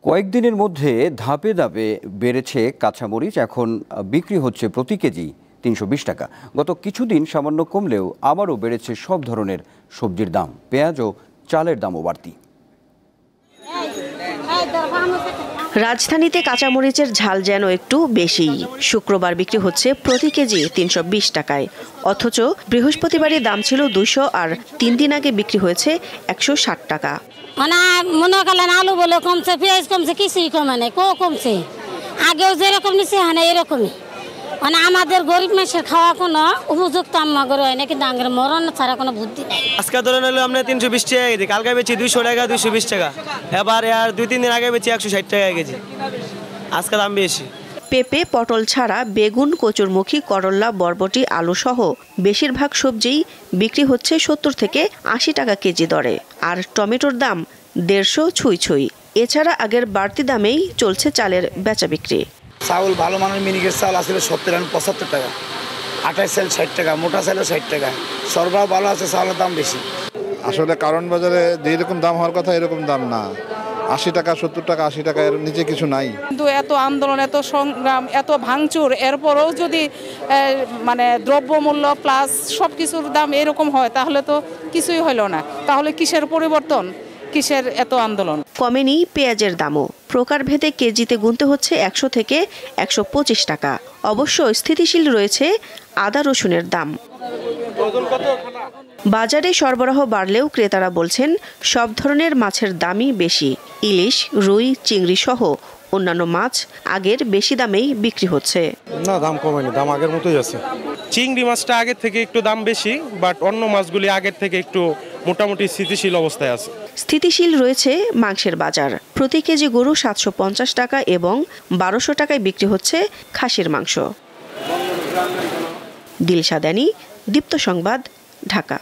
কয়েকদিনের মধ্যে ধাপে ধাপে বেড়েছে কাঁচামরিচ। এখন বিক্রি হচ্ছে প্রতি কেজি ৩২০ টাকা। গত কিছুদিন সামান্য কমলেও আবারও বেড়েছে সব ধরনের সবজির দাম। পেঁয়াজ ও চালের দামও বাড়তি। রাজধানীতে কাঁচামরিচের ঝাল যেন একটু বেশি। শুক্রবার বিক্রি হচ্ছে প্রতি কেজি ৩২০ টাকায়, অথচ বৃহস্পতিবারের দাম ছিল ২০০ আর ৩ দিন আগে বিক্রি হয়েছে ১৬০ টাকা। মনে করলেন আলু বলে কমছে, পেঁয়াজ কমছে, কিছুই কমে নাই, কমছে। আগেও যেরকম নিচ্ছে হ্যাঁ এরকমই। আমাদের গরিব মানুষের খাওয়া কোনো উপযুক্ত আমাদের হয় না, কিন্তু আমাদের মরণ ছাড়া কোনো বুদ্ধি নেই। আজকে ধরে নিলে আমরা ৩২০ টাকা কেজি, কালকে বেচি ২০০ টাকা, ২২০ টাকা, এবার আর ২-৩ দিন আগে বেচি ১৬০ টাকা কেজি। আজকে দাম বেশি। পেঁপে, পটল ছাড়া বেগুন, কচুরমুখী, করল্লা, বরবটি, আলু সহ বেশিরভাগ সবজিই বিক্রি হচ্ছে ৭০ থেকে ৮০ টাকা কেজি দরে। আর টমেটোর দাম ১৫০ ছুঁই। এছাড়া আগের বাড়তি দামেই চলছে চালের বেচা বিক্রি। চাউল ভালো মানের মিনিকেট চাল আসলে ৭০-৭৫ টাকা, আটাই চাল ৬০ টাকা, মোটা চালও ৬০ টাকা। সরবরাহ ভালো আছে, চাউলের দাম বেশি। আসলে কারণ বাজারে যেরকম দাম হওয়ার কথা এরকম দাম না। ৮০ টাকা, ৭০ টাকা, ৮০ টাকা, এর নিচে কিছু নাই। কিন্তু এত আন্দোলন, এত সংগ্রাম, এত ভাঙচুর, এরপরেও যদি দ্রব্যমূল্য প্লাস সব কিছুর দাম এরকম হয়, তাহলে তো কিছুই হলো না। তাহলে কিসের পরিবর্তন, কিসের এত আন্দোলন? কমেনি পেঁয়াজের দামও। প্রকারভেদে কেজিতে গুনতে হচ্ছে ১০০ থেকে ১২৫ টাকা। অবশ্য স্থিতিশীল রয়েছে আদা রসুনের দাম। বাজারে সরবরাহ বাড়লেও ক্রেতারা বলছেন সব ধরনের মাছের দামই বেশি। ইলিশ, রুই, চিংড়ি সহ অন্যান্য মাছ আগের বেশি দামেই বিক্রি হচ্ছে। না, দাম কমেনি, দাম আগের মতোই আছে। চিংড়ি মাছটা আগের থেকে একটু দাম বেশি, বাট অন্য মাছগুলি আগের থেকে একটু মোটামুটি স্থিতিশীল অবস্থায় আছে। স্থিতিশীল রয়েছে মাংসের বাজার। প্রতি কেজি গরু ৭৫০ টাকা এবং ১২০০ টাকায় বিক্রি হচ্ছে খাসির মাংস। দিলশা দানি, দীপ্ত সংবাদ, ঢাকা।